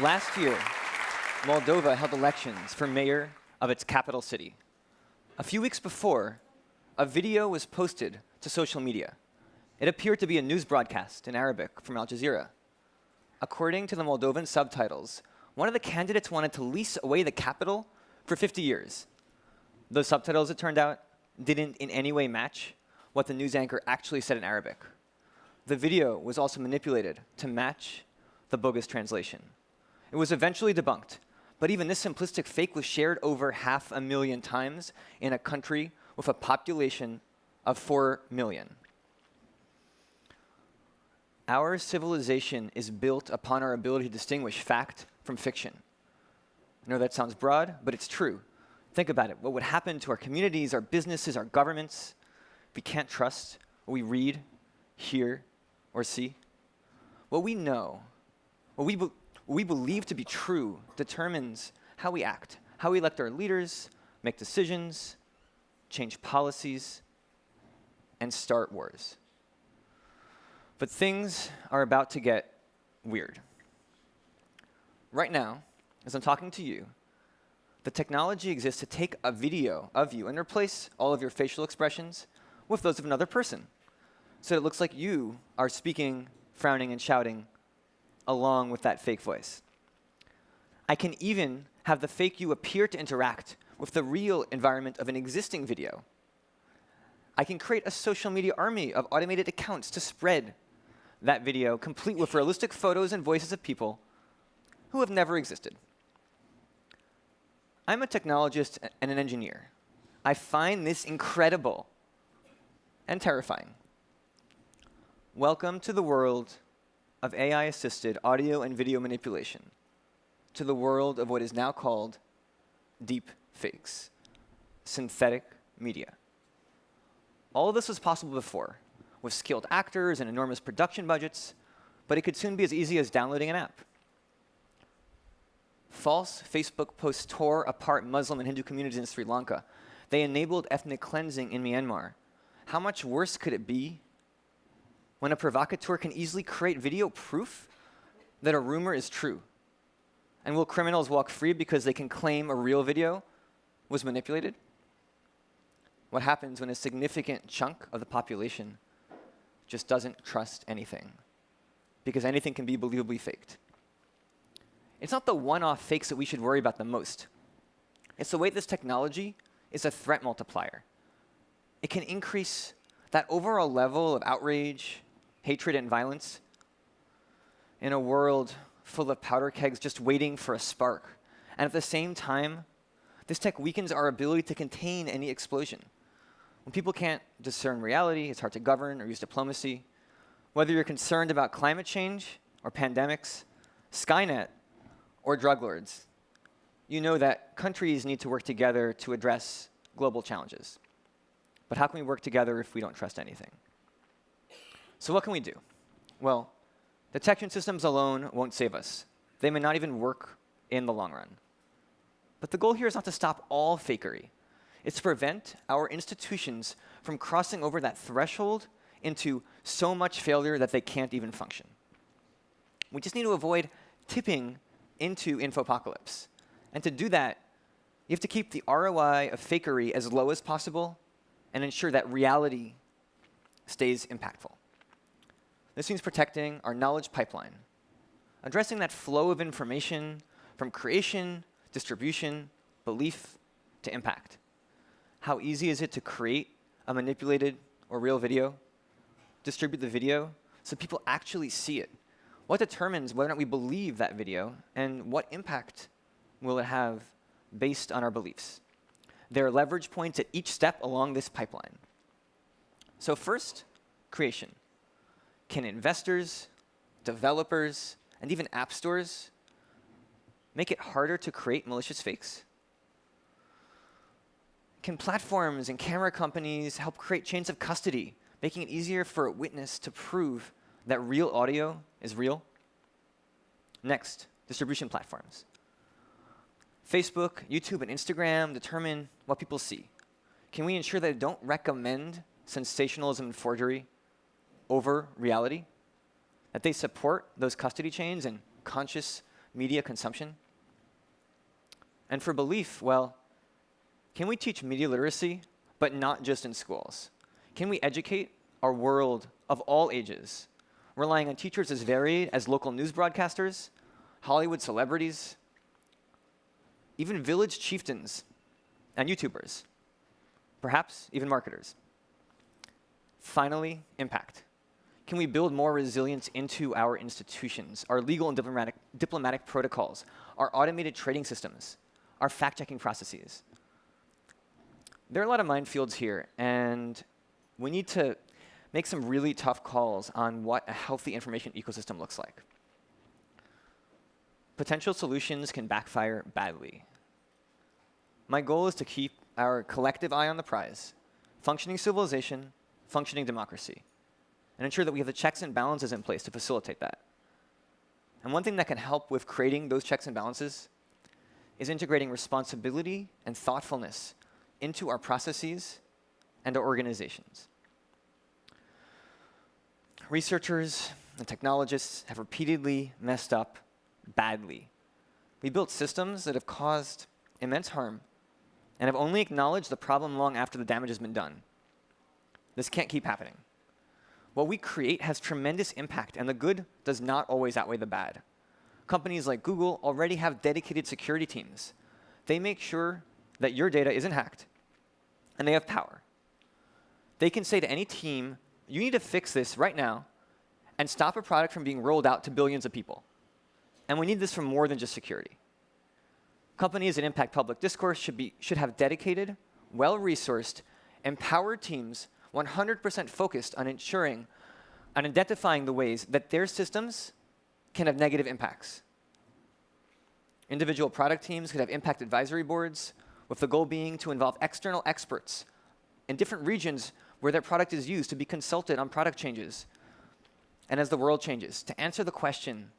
Last year, Moldova held elections for mayor of its capital city. A few weeks before, a video was posted to social media. It appeared to be a news broadcast in Arabic from Al Jazeera. According to the Moldovan subtitles, one of the candidates wanted to lease away the capital for 50 years. Those subtitles, it turned out, didn't in any way match what the news anchor actually said in Arabic. The video was also manipulated to match the bogus translation. It was eventually debunked, but even this simplistic fake was shared over 500,000 times in a country with a population of 4 million. Our civilization is built upon our ability to distinguish fact from fiction. I know that sounds broad, but it's true. Think about it. What would happen to our communities, our businesses, our governments if we can't trust what we read, hear, or see? What we know, what we believe to be true determines how we act, how we elect our leaders, make decisions, change policies, and start wars. But things are about to get weird. Right now, as I'm talking to you, the technology exists to take a video of you and replace all of your facial expressions with those of another person. So it looks like you are speaking, frowning, and shouting along with that fake voice. I can even have the fake you appear to interact with the real environment of an existing video. I can create a social media army of automated accounts to spread that video, complete with realistic photos and voices of people who have never existed. I'm a technologist and an engineer. I find this incredible and terrifying. Welcome to the world of AI-assisted audio and video manipulation, to the world of what is now called deep fakes, synthetic media. All of this was possible before, with skilled actors and enormous production budgets, but it could soon be as easy as downloading an app. False Facebook posts tore apart Muslim and Hindu communities in Sri Lanka. They enabled ethnic cleansing in Myanmar. How much worse could it be when a provocateur can easily create video proof that a rumor is true? And will criminals walk free because they can claim a real video was manipulated? What happens when a significant chunk of the population just doesn't trust anything because anything can be believably faked? It's not the one-off fakes that we should worry about the most. It's the way this technology is a threat multiplier. It can increase that overall level of outrage, hatred, and violence in a world full of powder kegs just waiting for a spark. And at the same time, this tech weakens our ability to contain any explosion. When people can't discern reality, it's hard to govern or use diplomacy. Whether you're concerned about climate change or pandemics, Skynet, or drug lords, you know that countries need to work together to address global challenges. But how can we work together if we don't trust anything? So what can we do? Well, detection systems alone won't save us. They may not even work in the long run. But the goal here is not to stop all fakery. It's to prevent our institutions from crossing over that threshold into so much failure that they can't even function. We just need to avoid tipping into infopocalypse. And to do that, you have to keep the ROI of fakery as low as possible and ensure that reality stays impactful. This means protecting our knowledge pipeline, addressing that flow of information from creation, distribution, belief, to impact. How easy is it to create a manipulated or real video, distribute the video so people actually see it? What determines whether or not we believe that video, and what impact will it have based on our beliefs? There are leverage points at each step along this pipeline. So first, creation. Can investors, developers, and even app stores make it harder to create malicious fakes? Can platforms and camera companies help create chains of custody, making it easier for a witness to prove that real audio is real? Next, distribution platforms. Facebook, YouTube, and Instagram determine what people see. Can we ensure that they don't recommend sensationalism and forgery over reality? That they support those custody chains and conscious media consumption? And for belief, well, can we teach media literacy, but not just in schools? Can we educate our world of all ages, relying on teachers as varied as local news broadcasters, Hollywood celebrities, even village chieftains and YouTubers, perhaps even marketers? Finally, impact. Can we build more resilience into our institutions, our legal and diplomatic protocols, our automated trading systems, our fact-checking processes? There are a lot of minefields here, and we need to make some really tough calls on what a healthy information ecosystem looks like. Potential solutions can backfire badly. My goal is to keep our collective eye on the prize, functioning civilization, functioning democracy, and ensure that we have the checks and balances in place to facilitate that. And one thing that can help with creating those checks and balances is integrating responsibility and thoughtfulness into our processes and our organizations. Researchers and technologists have repeatedly messed up badly. We built systems that have caused immense harm and have only acknowledged the problem long after the damage has been done. This can't keep happening. What we create has tremendous impact, and the good does not always outweigh the bad. Companies like Google already have dedicated security teams. They make sure that your data isn't hacked, and they have power. They can say to any team, you need to fix this right now and stop a product from being rolled out to billions of people. And we need this for more than just security. Companies that impact public discourse should have dedicated, well-resourced, empowered teams 100% focused on ensuring and identifying the ways that their systems can have negative impacts. Individual product teams could have impact advisory boards, with the goal being to involve external experts in different regions where their product is used to be consulted on product changes. And as the world changes, to answer the question,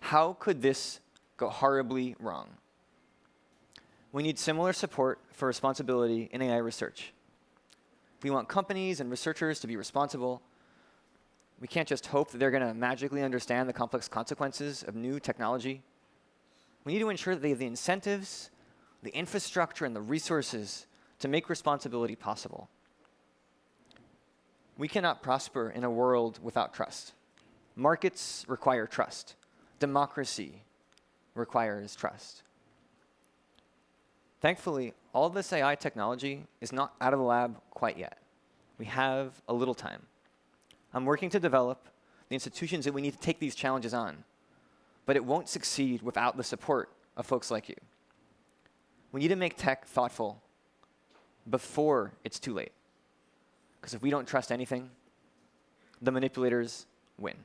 how could this go horribly wrong? We need similar support for responsibility in AI research. If we want companies and researchers to be responsible, we can't just hope that they're going to magically understand the complex consequences of new technology. We need to ensure that they have the incentives, the infrastructure, and the resources to make responsibility possible. We cannot prosper in a world without trust. Markets require trust. Democracy requires trust. Thankfully, all this AI technology is not out of the lab quite yet. We have a little time. I'm working to develop the institutions that we need to take these challenges on, but it won't succeed without the support of folks like you. We need to make tech thoughtful before it's too late. Because if we don't trust anything, the manipulators win.